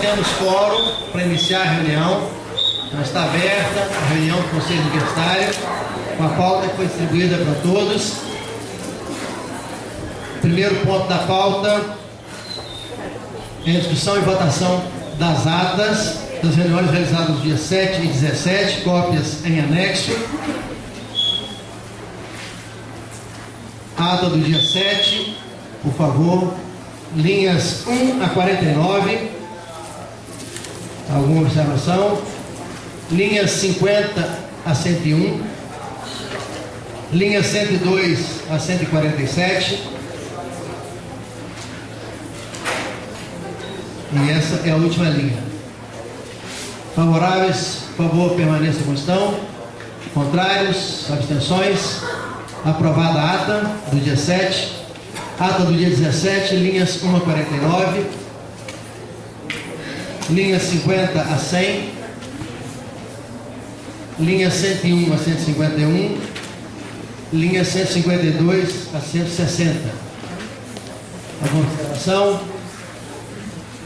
temos quórum para iniciar a reunião. Então, está aberta a reunião do Conselho Universitário, com a pauta que foi distribuída para todos. Primeiro ponto da pauta é a discussão e votação das atas das reuniões realizadas nos dias 7 e 17, cópias em anexo. Ata do dia 7, por favor, linhas 1 a 49. Alguma observação? Linhas 50 a 101. Linhas 102 a 147. E essa é a última linha. Favoráveis, por favor, permaneçam como estão. Contrários, abstenções. Aprovada a ata do dia 7. Ata do dia 17, linhas 1 a 49. Linhas 50 a 100. Linhas 101 a 151. Linhas 152 a 160. Alguma observação?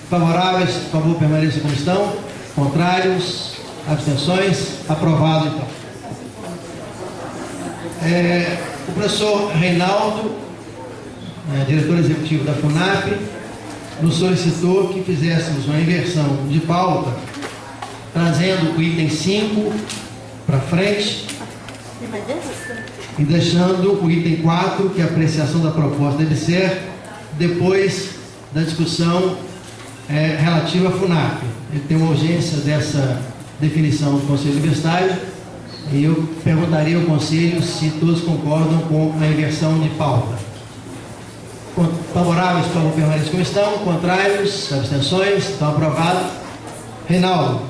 Favoráveis, por favor, permaneçam como estão. Contrários, abstenções. Aprovado, então. O professor Reinaldo, diretor executivo da FUNAP, nos solicitou que fizéssemos uma inversão de pauta, trazendo o item 5 para frente e deixando o item 4, que é a apreciação da proposta deve ser depois da discussão relativa à FUNAP. Ele tem uma urgência dessa definição do Conselho Universitário e eu perguntaria ao Conselho se todos concordam com a inversão de pauta. Favoráveis, por favor, permaneçam como estão. Contrários, abstenções. Estão aprovados. Reinaldo,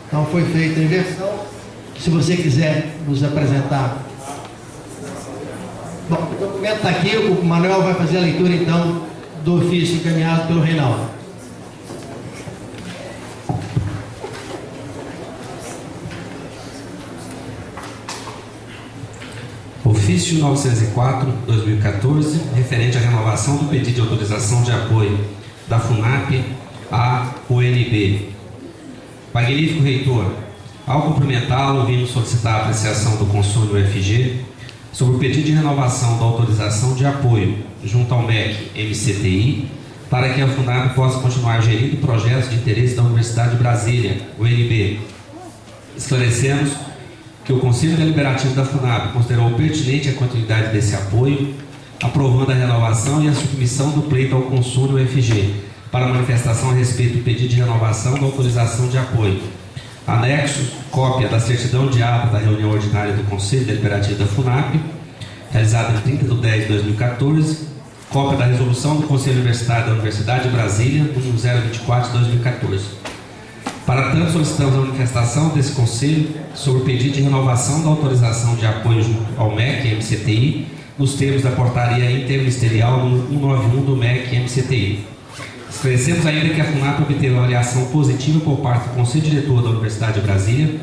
então foi feita a inversão. Se você quiser nos apresentar. Bom, o documento está aqui. O Manuel vai fazer a leitura, então, do ofício encaminhado pelo Reinaldo. Ofício 904/2014, referente à renovação do pedido de autorização de apoio da FUNAP à UNB. Magnífico reitor, ao cumprimentá-lo, vimos solicitar a apreciação do consórcio UFG sobre o pedido de renovação da autorização de apoio junto ao MEC MCTI para que a FUNAP possa continuar gerindo projetos de interesse da Universidade de Brasília, UNB. Esclarecemos que o Conselho Deliberativo da FUNAP considerou pertinente a continuidade desse apoio, aprovando a renovação e a submissão do pleito ao consórcio UFG para manifestação a respeito do pedido de renovação da autorização de apoio. Anexo, cópia da certidão de ata da reunião ordinária do Conselho Deliberativo da FUNAP, realizada em 30/10/2014, cópia da resolução do Conselho Universitário da Universidade de Brasília, número 024/2014. Para tanto, solicitamos a manifestação desse Conselho sobre o pedido de renovação da autorização de apoio junto ao MEC MCTI, nos termos da portaria interministerial número 191 do MEC MCTI. Esclarecemos ainda que a FUNAP obteve uma avaliação positiva por parte do Conselho Diretor da Universidade de Brasília,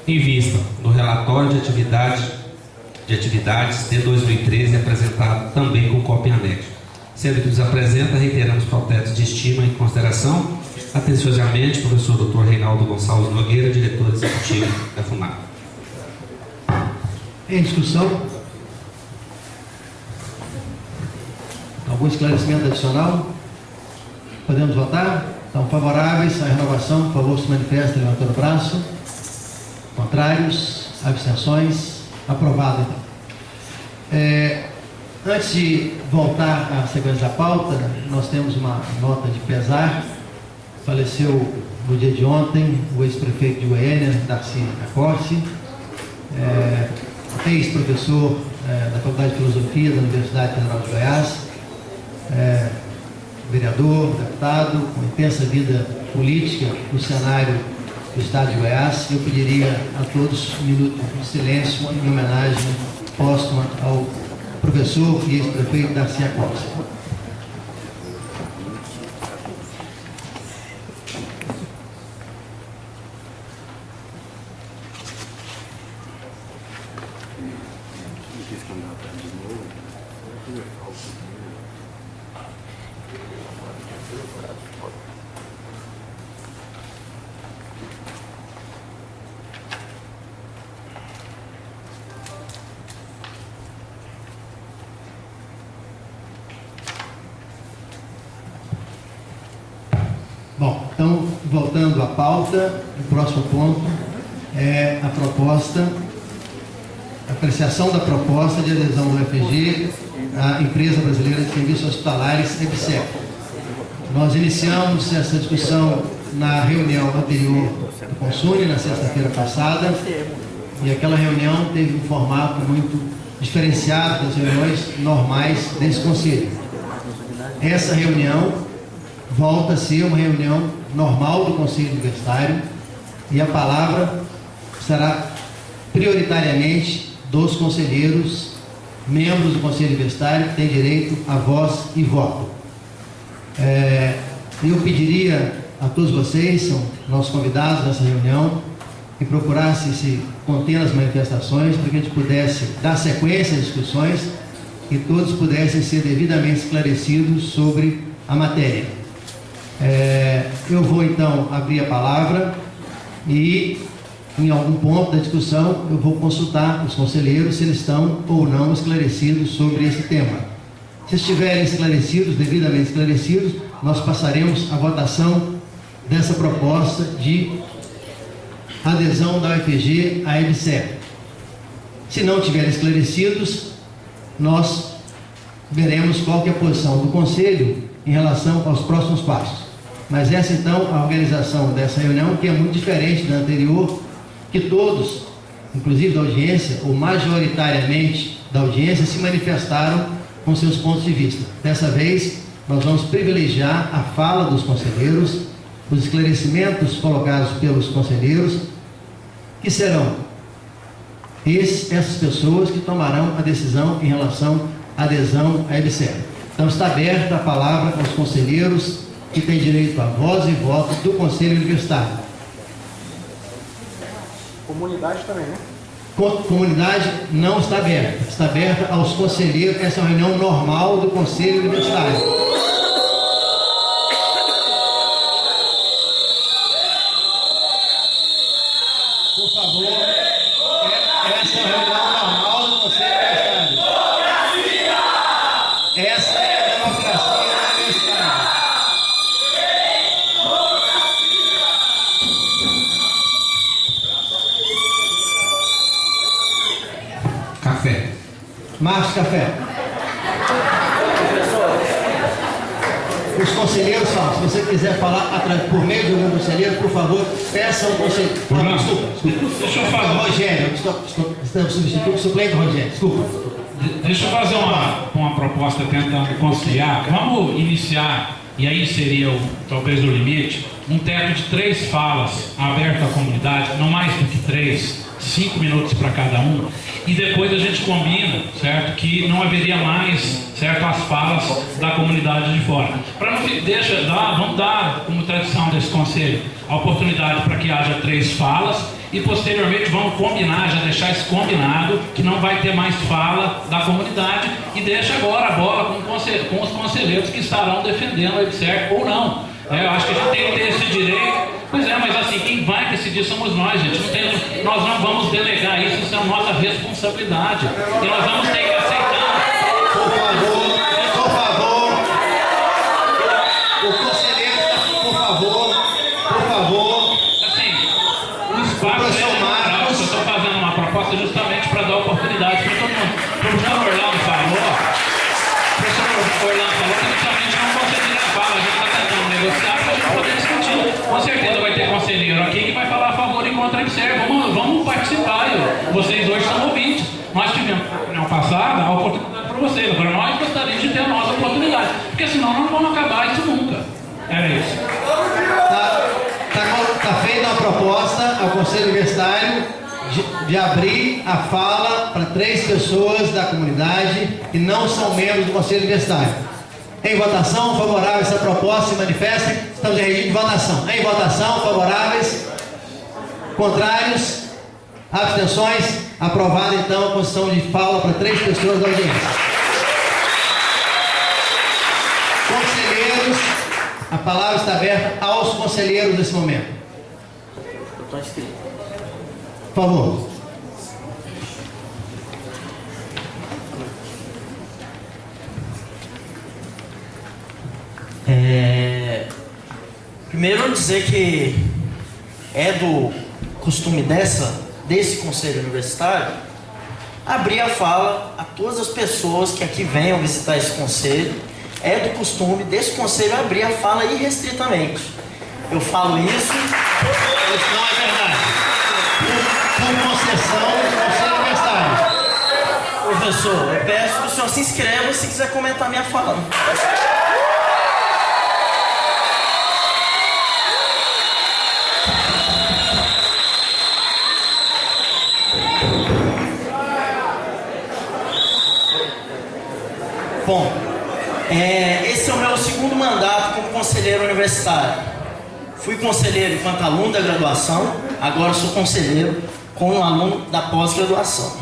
em vista do relatório de atividades de 2013, apresentado também com cópia em anexo. Sendo que nos apresenta, reiteramos protestos de estima e consideração. Atenciosamente, professor Dr. Reinaldo Gonçalves Nogueira, diretor executivo da FUNAP. Em discussão? Algum esclarecimento adicional? Podemos votar? Então, favoráveis à renovação, por favor, se manifestem levantando o braço. Contrários? Abstenções? Aprovado, então. Antes de voltar à sequência da pauta, nós temos uma nota de pesar. Faleceu no dia de ontem o ex-prefeito de Goiânia, Darcy Acorce, ex-professor da Faculdade de Filosofia da Universidade Federal de Goiás, vereador, deputado, com intensa vida política no cenário do Estado de Goiás. Eu pediria a todos um minuto de silêncio em homenagem póstuma ao professor e ex-prefeito Darcy Acorce. Bom, então, voltando à pauta, o próximo ponto é a proposta, a apreciação da proposta de adesão do UFG à Empresa Brasileira de Serviços Hospitalares, EBSER. Nós iniciamos essa discussão na reunião anterior do Consune, na sexta-feira passada, e aquela reunião teve um formato muito diferenciado das reuniões normais desse Conselho. Essa reunião volta a ser uma reunião normal do Conselho Universitário e a palavra será prioritariamente dos conselheiros, membros do Conselho Universitário, que têm direito a voz e voto. Eu pediria a todos vocês, são nossos convidados nessa reunião, que procurassem se conter nas manifestações para que a gente pudesse dar sequência às discussões e todos pudessem ser devidamente esclarecidos sobre a matéria. Eu vou então abrir a palavra e em algum ponto da discussão eu vou consultar os conselheiros se eles estão ou não esclarecidos sobre esse tema. Se estiverem esclarecidos, devidamente esclarecidos, nós passaremos a votação dessa proposta de adesão da UFG à EBSER. Se não estiverem esclarecidos, nós veremos qual que é a posição do Conselho em relação aos próximos passos. Mas essa então a organização dessa reunião, que é muito diferente da anterior, que todos, inclusive da audiência, ou majoritariamente da audiência, se manifestaram com seus pontos de vista. Dessa vez, nós vamos privilegiar a fala dos conselheiros, os esclarecimentos colocados pelos conselheiros, que serão essas pessoas que tomarão a decisão em relação à adesão à EBSER. Então está aberta a palavra aos conselheiros que têm direito a voz e voto do Conselho Universitário. Comunidade também, né? Comunidade não está aberta aos conselheiros. Essa é uma reunião normal do Conselho Universitário. Por favor, essa é uma reunião normal do Conselho Universitário. Essa é a democracia universitária. Café. Marcos Café. Os conselheiros falam, se você quiser falar por meio de algum conselheiro, por favor, peça ao conselheiro. Desculpa. Deixa eu fazer. Rogério, estamos substituindo o suplente Rogério, desculpa. Deixa eu fazer uma proposta tentando conciliar. Vamos iniciar, e aí seria talvez o limite, um teto de 3 falas aberto à comunidade, não mais do que 3, 5 minutos para cada um, e depois a gente combina, certo, que não haveria mais, certo, as falas da comunidade de fora. Para não vamos dar como tradição desse conselho a oportunidade para que haja 3 falas e posteriormente vamos combinar, já deixar isso combinado, que não vai ter mais fala da comunidade, e deixa agora a bola com os conselheiros que estarão defendendo a EBSER ou não. Eu acho que a gente tem que ter esse direito. Pois é, mas assim, quem vai decidir somos nós, gente. Nós não vamos delegar isso é nossa responsabilidade. E nós vamos ter que aceitar. Por favor, o conselheiro, por favor. Assim, o espaço é democrático. Eu estou fazendo uma proposta justamente para dar oportunidade para todo mundo. O professor Orlando falou que inicialmente não concederia a fala. A gente está tentando negociar para a gente poder discutir. Com certeza vai ter conselheiro aqui que vai falar a favor e contra a EBSER. Vamos participar. Vocês hoje são ouvintes. Nós tivemos na reunião passada a oportunidade para vocês. Agora nós gostaríamos de ter a nossa oportunidade. Porque senão não vamos acabar isso nunca. Era isso. Está feita uma proposta ao Conselho Universitário de abrir a fala para 3 pessoas da comunidade que não são membros do Conselho Universitário. Em votação, favorável a essa proposta, se manifestem. Estamos em regime de votação. Em votação, favoráveis, contrários, abstenções. Aprovada então a concessão de fala para 3 pessoas da audiência. Conselheiros, a palavra está aberta aos conselheiros nesse momento. Eu estou inscrito. Por favor. Primeiro dizer que é do costume desse conselho universitário abrir a fala a todas as pessoas que aqui venham visitar esse conselho. É do costume desse conselho abrir a fala irrestritamente. Eu falo isso... Isso não é verdade. Com concessão do conselho universitário. Professor, eu peço que o senhor se inscreva se quiser comentar minha fala. Bom, esse é o meu segundo mandato como conselheiro universitário. Fui conselheiro enquanto aluno da graduação, agora sou conselheiro como aluno da pós-graduação,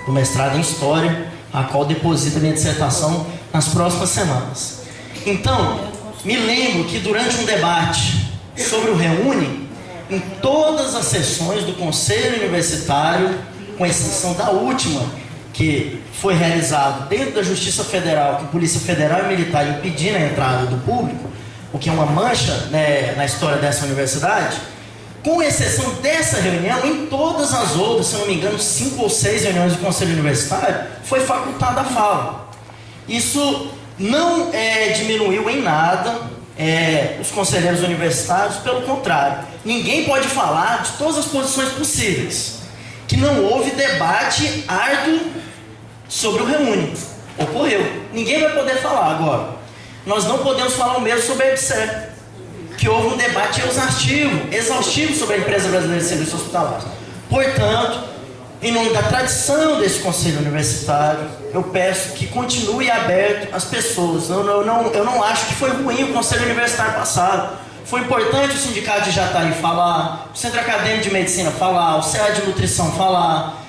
do mestrado em História, a qual deposito minha dissertação nas próximas semanas. Então, me lembro que durante um debate sobre o Reúne, em todas as sessões do Conselho Universitário, com exceção da última, que foi realizado dentro da Justiça Federal, com Polícia Federal e Militar impedindo a entrada do público, o que é uma mancha, né, na história dessa universidade, com exceção dessa reunião, em todas as outras, se eu não me engano, 5 ou 6 reuniões do Conselho Universitário, foi facultada a fala. Isso não diminuiu em nada os conselheiros universitários, pelo contrário. Ninguém pode falar de todas as posições possíveis, que não houve debate árduo sobre o Reúne. Ocorreu. Ninguém vai poder falar agora. Nós não podemos falar o mesmo sobre a EBSER, que houve um debate exaustivo sobre a Empresa Brasileira de Serviços Hospitalares. Portanto, em nome da tradição desse Conselho Universitário, eu peço que continue aberto às pessoas. Eu não acho que foi ruim o Conselho Universitário passado. Foi importante o Sindicato de Jataí falar, o Centro Acadêmico de Medicina falar, o CA de Nutrição falar,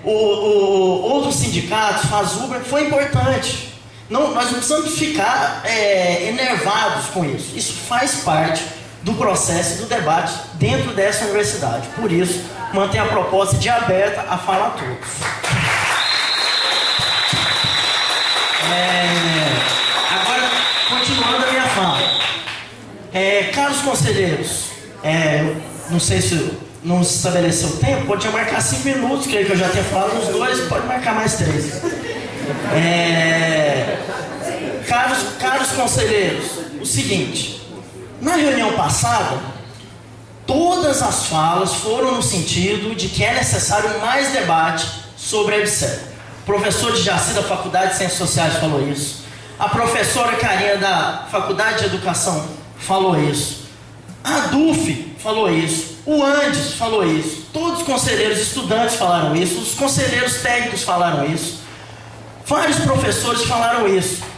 outros sindicatos, FASUBRA, foi importante. Nós não precisamos ficar enervados com isso. Isso faz parte do processo do debate dentro dessa universidade. Por isso, mantenho a proposta de aberta a fala a todos. Agora, continuando a minha fala. Caros conselheiros, não sei se não se estabeleceu o tempo, pode marcar 5 minutos, creio que eu já tenho falado uns 2, pode marcar mais 3. Caros conselheiros, o seguinte, na reunião passada, todas as falas foram no sentido de que é necessário mais debate sobre a EBSER. O professor de Jaci da Faculdade de Ciências Sociais falou isso, a professora Karina da Faculdade de Educação falou isso, a DUF falou isso, o Andes falou isso, todos os conselheiros estudantes falaram isso, os conselheiros técnicos falaram isso, vários professores falaram isso.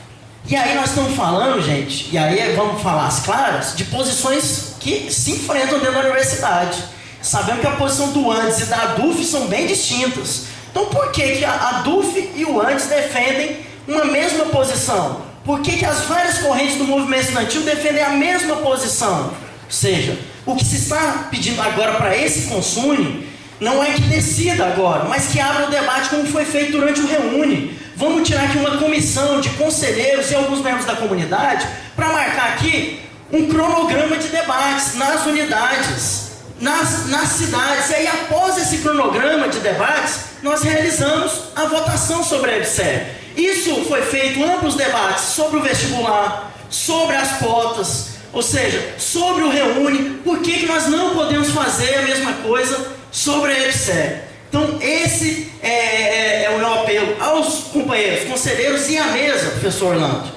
E aí nós estamos falando, gente, e aí vamos falar as claras, de posições que se enfrentam dentro da universidade. Sabemos que a posição do Andes e da DUF são bem distintas. Então por que a DUF e o Andes defendem uma mesma posição? Por que as várias correntes do movimento estudantil defendem a mesma posição? Ou seja, o que se está pedindo agora para esse Consune não é que decida agora, mas que abra o debate como foi feito durante o Reúne. Vamos tirar aqui uma comissão de conselheiros e alguns membros da comunidade para marcar aqui um cronograma de debates nas unidades, nas cidades. E aí, após esse cronograma de debates, nós realizamos a votação sobre a EBSER. Isso foi feito amplos debates sobre o vestibular, sobre as cotas, ou seja, sobre o Reúne. Por que nós não podemos fazer a mesma coisa sobre a EBSER? Então, esse é o meu apelo aos companheiros, conselheiros e à mesa, professor Orlando.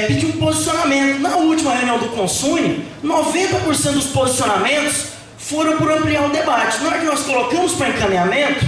Pedir um posicionamento. Na última reunião do Consune, 90% dos posicionamentos foram por ampliar o debate. Na hora que nós colocamos para encaminhamento,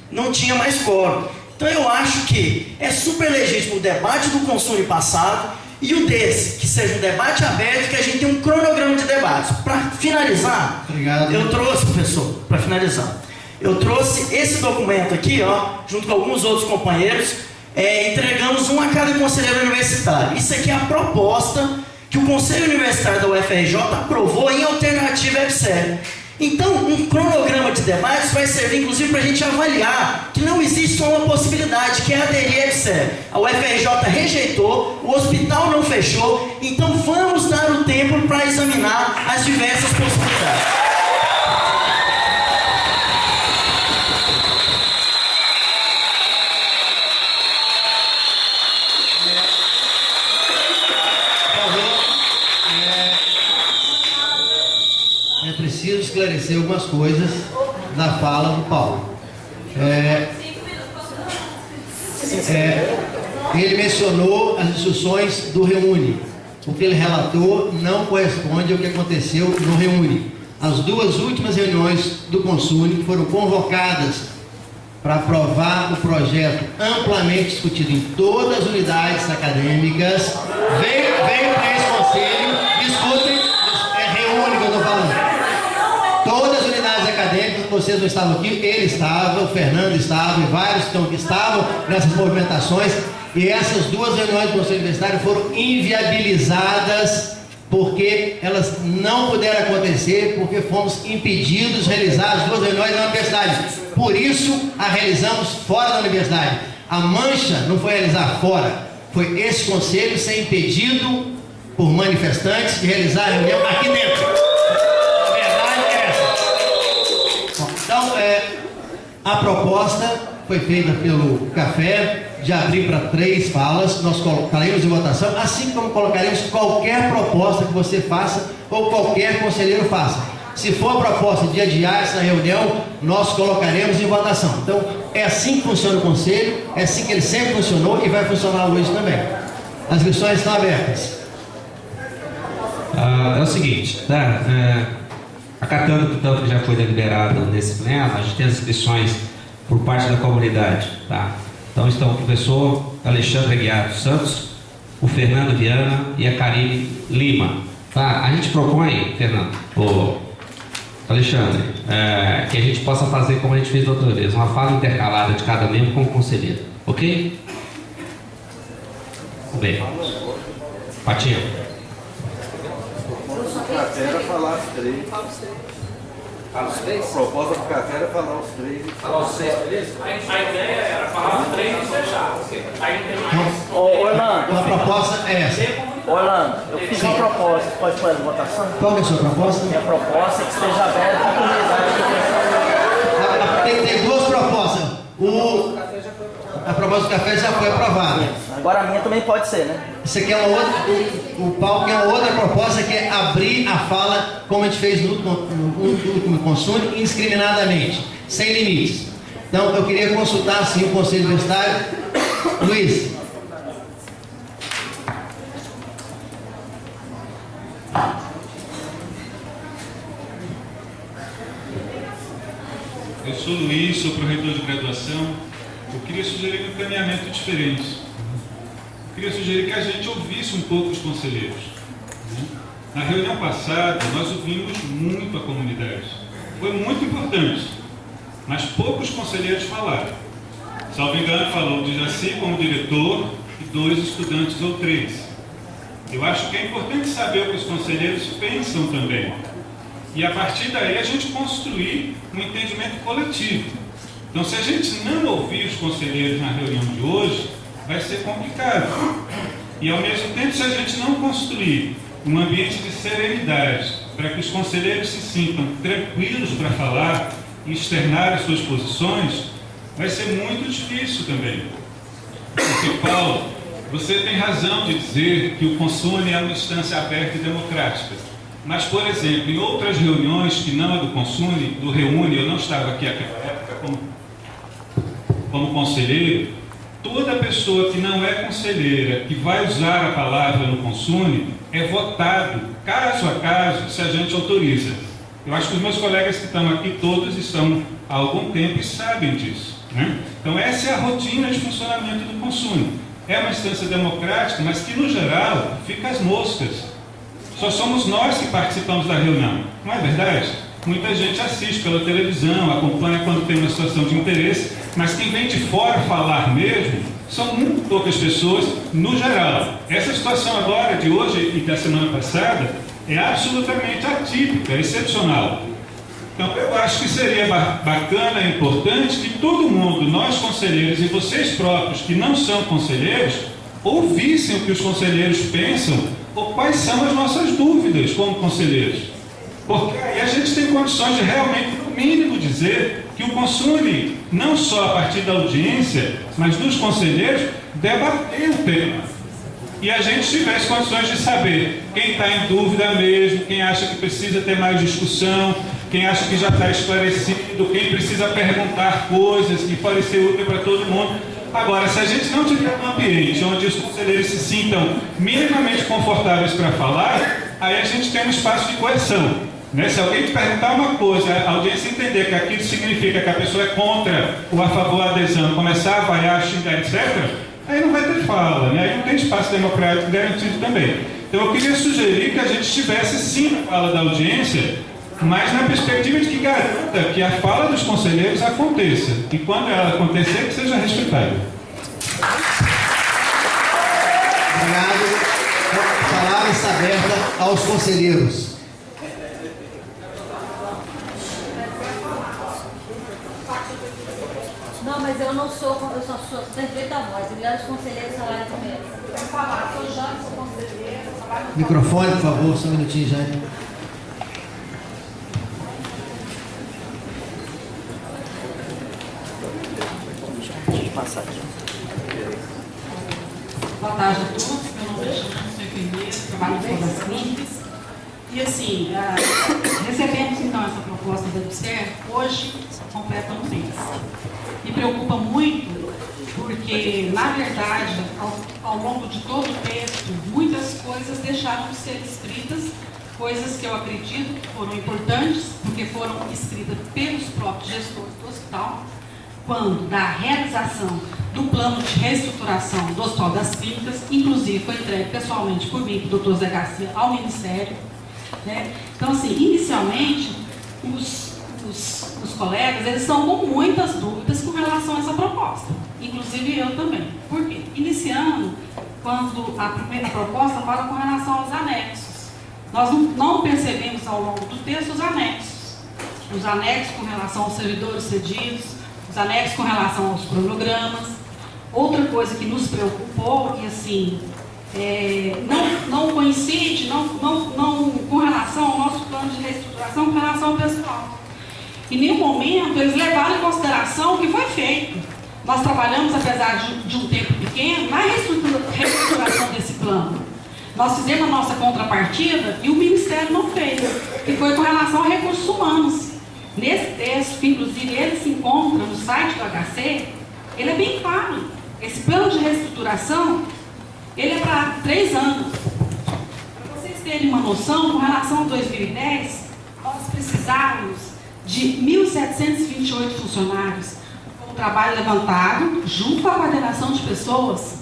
não tinha mais quórum. Então, eu acho que é super legítimo o debate do Consune passado e o desse, que seja um debate aberto, que a gente tenha um cronograma de debates. Para finalizar, obrigado. Eu trouxe, professor, para finalizar, eu trouxe esse documento aqui, junto com alguns outros companheiros, entregamos um a cada conselheiro universitário. Isso aqui é a proposta que o Conselho Universitário da UFRJ aprovou em alternativa à EBSER. Então, um cronograma de debates vai servir, inclusive, para a gente avaliar que não existe só uma possibilidade, que é aderir à EBSER. A UFRJ rejeitou, o hospital não fechou, então vamos dar o tempo para examinar as diversas possibilidades. É preciso esclarecer algumas coisas da fala do Paulo. Ele mencionou as instruções do Reúne. O que ele relatou não corresponde ao que aconteceu no Reúne. As duas últimas reuniões do Consune foram convocadas para aprovar o projeto amplamente discutido em todas as unidades acadêmicas. Veio para esse conselho, discutem, Reúne que eu estou falando. Todas as unidades acadêmicas, vocês não estavam aqui, ele estava, o Fernando estava, e vários que estavam nessas movimentações, e essas duas reuniões do Conselho Universitário foram inviabilizadas, porque elas não puderam acontecer, porque fomos impedidos de realizar as duas reuniões na universidade. Por isso, a realizamos fora da universidade. A mancha não foi realizar fora, foi esse conselho ser impedido por manifestantes de realizar a reunião aqui dentro. A proposta foi feita pelo Café de abrir para 3 falas. Nós colocaremos em votação, assim como colocaremos qualquer proposta que você faça ou qualquer conselheiro faça. Se for a proposta de adiar essa reunião, nós colocaremos em votação. Então, é assim que funciona o Conselho, é assim que ele sempre funcionou e vai funcionar hoje também. As inscrições estão abertas. É o seguinte, acatando que tanto que já foi deliberado nesse pleno, a gente tem as inscrições por parte da comunidade, tá? Então estão o professor Alexandre Aguiar dos Santos, o Fernando Viana e a Karine Lima, tá? A gente propõe, Fernando, Alexandre, que a gente possa fazer como a gente fez da outra vez, uma fala intercalada de cada membro com o conselheiro, ok? Bem, Patinho. Café era falar os 3. Fala os 3? A proposta do café era falar os 3. Falar os 6, beleza? A ideia era falar os 3 e fechar. Aí não tem mais. Orlando, A proposta é essa. Orlando, eu fiz uma proposta, pode pôr a votação? Qual é a sua proposta? Minha proposta é que esteja aberta a comunidade de Tem 2 propostas. A proposta do café já foi aprovada. Agora a minha também pode ser, né? Isso aqui é uma outra. O Paulo quer uma outra proposta, que é abrir a fala, como a gente fez no último Consune, indiscriminadamente, sem limites. Então, eu queria consultar assim o Conselho Universitário. Luiz. Eu sou Luiz, sou proreitor de graduação. Eu queria sugerir um encaminhamento diferente. Eu queria sugerir que a gente ouvisse um pouco os conselheiros. Na reunião passada, nós ouvimos muito a comunidade. Foi muito importante, mas poucos conselheiros falaram. Salvo engano, falou de Jaci como diretor e 2 estudantes ou 3. Eu acho que é importante saber o que os conselheiros pensam também. E a partir daí a gente construir um entendimento coletivo. Então, se a gente não ouvir os conselheiros na reunião de hoje, vai ser complicado. E, ao mesmo tempo, se a gente não construir um ambiente de serenidade, para que os conselheiros se sintam tranquilos para falar e externar as suas posições, vai ser muito difícil também. Porque, Paulo, você tem razão de dizer que o Consune é uma instância aberta e democrática. Mas, por exemplo, em outras reuniões que não é do Consune, do Reúne, eu não estava aqui naquela época como conselheiro, toda pessoa que não é conselheira, que vai usar a palavra no Consune, é votado, caso a caso, se a gente autoriza. Eu acho que os meus colegas que estão aqui, todos estão há algum tempo e sabem disso, né? Então, essa é a rotina de funcionamento do Consune. É uma instância democrática, mas que, no geral, fica às moscas. Só somos nós que participamos da reunião, não é verdade? Muita gente assiste pela televisão, acompanha quando tem uma situação de interesse, mas quem vem de fora falar mesmo são muito poucas pessoas no geral. Essa situação agora, de hoje e da semana passada, é absolutamente atípica, excepcional. Então, eu acho que seria bacana e importante que todo mundo, nós conselheiros e vocês próprios que não são conselheiros, ouvissem o que os conselheiros pensam ou quais são as nossas dúvidas como conselheiros. Porque aí a gente tem condições de realmente, no mínimo, dizer que o Consune, não só a partir da audiência, mas dos conselheiros, debater o tema. E a gente tivesse condições de saber quem está em dúvida mesmo, quem acha que precisa ter mais discussão, quem acha que já está esclarecido, quem precisa perguntar coisas que podem ser úteis para todo mundo. Agora, se a gente não tiver um ambiente onde os conselheiros se sintam minimamente confortáveis para falar, aí a gente tem um espaço de coerção. Né? Se alguém te perguntar uma coisa, a audiência entender que aquilo significa que a pessoa é contra ou a favor da adesão, começar a vaiar, xingar, etc., aí não vai ter fala, né? Aí não tem espaço democrático garantido também. Então eu queria sugerir que a gente tivesse sim a fala da audiência, mas na perspectiva de que garanta que a fala dos conselheiros aconteça. E quando ela acontecer, que seja respeitada. Obrigado. A palavra está aberta aos conselheiros. Não, mas eu não sou, eu só sou, tenho direito à voz. Aliás, os conselheiros falaram primeiro. Eu vou falar, sou Jane, sou conselheira. Microfone, por favor, só um minutinho, Jane. Boa tarde a todos, meu nome é Jane, sou enfermeira, trabalho em todas as clínicas. E assim, recebemos então essa proposta da EBSER, hoje completa um mês. Me preocupa muito porque, na verdade, ao longo de todo o texto, muitas coisas deixaram de ser escritas, coisas que eu acredito que foram importantes, porque foram escritas pelos próprios gestores do hospital, quando da realização do plano de reestruturação do Hospital das Clínicas, inclusive foi entregue pessoalmente por mim, do Dr. Zé Garcia, ao Ministério. Né? Então, assim, inicialmente, os colegas, eles estão com muitas dúvidas com relação a essa proposta, inclusive eu também. Por quê? Iniciando, quando a primeira proposta fala com relação aos anexos. Nós não percebemos ao longo do texto os anexos com relação aos servidores cedidos, os anexos com relação aos cronogramas. Outra coisa que nos preocupou, e assim, não coincide com relação ao nosso plano de reestruturação, com relação ao pessoal. Em nenhum momento eles levaram em consideração o que foi feito. Nós trabalhamos, apesar de um tempo pequeno, na reestruturação desse plano. Nós fizemos a nossa contrapartida e o Ministério não fez, que foi com relação a recursos humanos. Nesse texto, que inclusive ele se encontra no site do HC, ele é bem claro. Esse plano de reestruturação, ele é para 3 anos. Para vocês terem uma noção, com relação a 2010, nós precisávamos de 1.728 funcionários, com o trabalho levantado, junto com a coordenação de pessoas.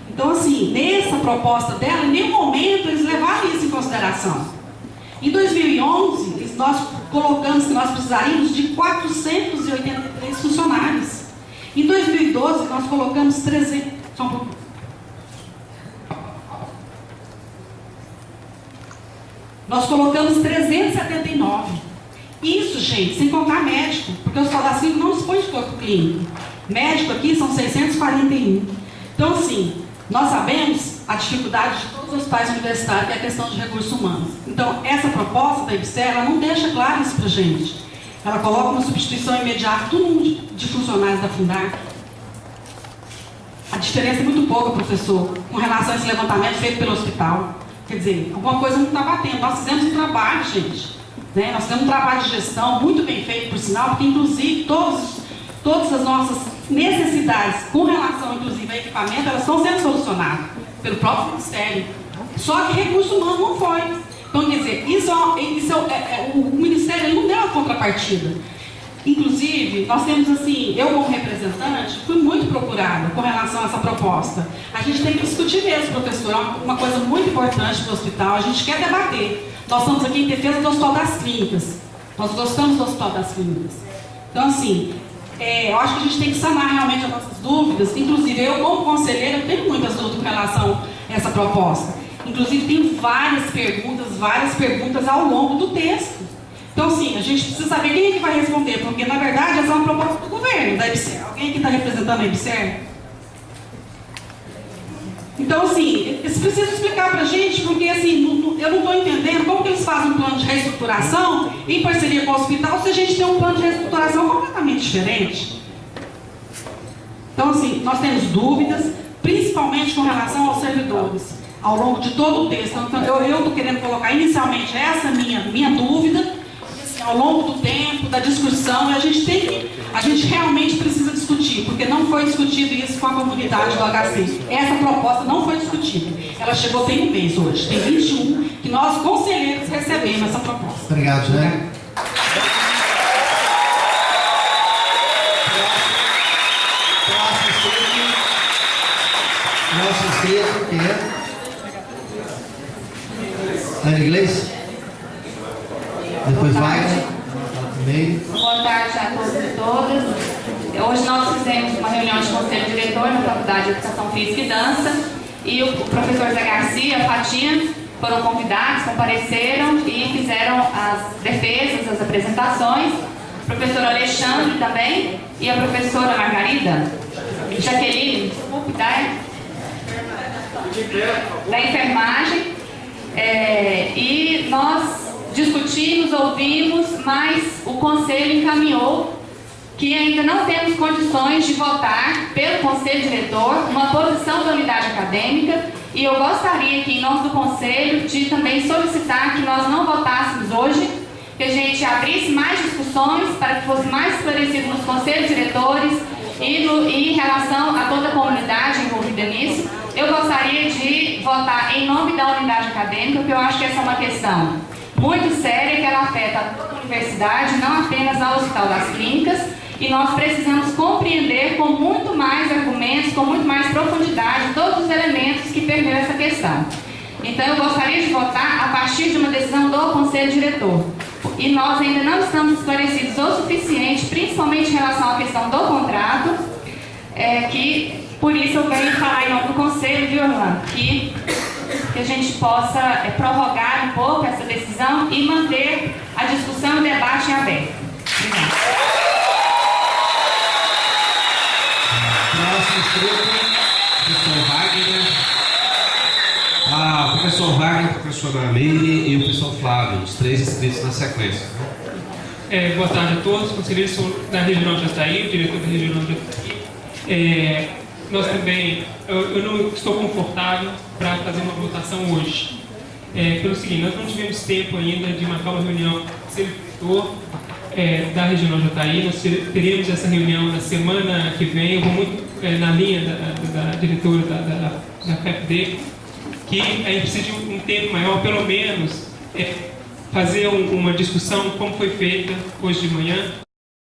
Então, assim, nessa proposta dela, em nenhum momento eles levaram isso em consideração. Em 2011, nós colocamos que nós precisaríamos de 483 funcionários. Em 2012, nós colocamos 300... Só um pouquinho. Nós colocamos 379. Isso, gente, sem contar médico, porque o Hospital das Clínicas não dispõe de corpo clínico. Médico aqui são 641. Então, assim, nós sabemos a dificuldade de todos os hospitais universitários, que é a questão de recursos humanos. Então, essa proposta da EBSER, ela não deixa claro isso para a gente. Ela coloca uma substituição imediata do número de funcionários da Fundar. A diferença é muito pouca, professor, com relação a esse levantamento feito pelo hospital. Quer dizer, alguma coisa não está batendo. Nós fizemos um trabalho, gente. Né? Nós fizemos um trabalho de gestão muito bem feito, por sinal, porque, inclusive, todas as nossas necessidades com relação, inclusive, a equipamento, elas estão sendo solucionadas pelo próprio Ministério. Só que recurso humano não foi. Então, quer dizer, o Ministério ele não deu a contrapartida. Inclusive, nós temos assim, eu como representante, fui muito procurada com relação a essa proposta. A gente tem que discutir mesmo, professor, uma coisa muito importante para o hospital, a gente quer debater. Nós estamos aqui em defesa do Hospital das Clínicas. Nós gostamos do Hospital das Clínicas. Então, assim, eu acho que a gente tem que sanar realmente as nossas dúvidas. Inclusive, eu como conselheira, tenho muitas dúvidas com relação a essa proposta. Inclusive, tem várias perguntas ao longo do texto. Então, assim, a gente precisa saber quem é que vai responder, porque, na verdade, essa é uma proposta do governo, da EBSER. Alguém aqui está representando a EBSER? Então, assim, eles precisam explicar para a gente, porque assim, eu não estou entendendo como que eles fazem um plano de reestruturação em parceria com o hospital se a gente tem um plano de reestruturação completamente diferente. Então, assim, nós temos dúvidas, principalmente com relação aos servidores, ao longo de todo o texto. Então, eu estou querendo colocar inicialmente essa minha dúvida, assim, ao longo do tempo, da discussão, e a gente realmente precisa discutir, porque não foi discutido isso com a comunidade do HC. Essa proposta não foi discutida. Ela chegou tem um mês hoje, tem 21, que nós, conselheiros, recebemos essa proposta. Obrigado, José. Nosso inscrito, quem é? Ana Iglesias? Depois Wagner, meio. Boa tarde a todos e todas. Hoje nós fizemos uma reunião de conselho diretor na Faculdade de Educação Física e Dança e o professor Zé Garcia, a Fatinha, foram convidados, compareceram e fizeram as defesas, as apresentações. O professor Alexandre também e a professora Margarida, Jaqueline, desculpe, da enfermagem. E nós discutimos, ouvimos, mas o Conselho encaminhou que ainda não temos condições de votar pelo Conselho Diretor uma posição da unidade acadêmica, e eu gostaria aqui, em nome do Conselho, de também solicitar que nós não votássemos hoje, que a gente abrisse mais discussões para que fosse mais esclarecido nos Conselhos Diretores e em relação a toda a comunidade envolvida nisso. Eu gostaria de votar em nome da unidade acadêmica, porque eu acho que essa é uma questão muito séria, que ela afeta toda a universidade, não apenas ao Hospital das Clínicas, e nós precisamos compreender com muito mais argumentos, com muito mais profundidade, todos os elementos que permeiam essa questão. Então, eu gostaria de votar a partir de uma decisão do Conselho Diretor. E nós ainda não estamos esclarecidos o suficiente, principalmente em relação à questão do contrato, que por isso eu venho falar em nome do Conselho, viu, Orlando, que a gente possa prorrogar um pouco essa decisão e manter a discussão e o debate em aberto. Obrigada. Próximo inscrito, professor Wagner. O professor Wagner, a professora Meire e o professor Flávio, os três inscritos na sequência. Boa tarde a todos, conselheiros da Regional de Jataí, o diretor da Regional de Jataí. Nós também, eu não estou confortável para fazer uma votação hoje. Pelo seguinte, nós não tivemos tempo ainda de marcar uma reunião com o servidor da Regional de Jataí. Nós teremos essa reunião na semana que vem. Eu vou muito na linha da diretora da FFD, que a gente precisa de um tempo maior, pelo menos fazer uma discussão como foi feita hoje de manhã.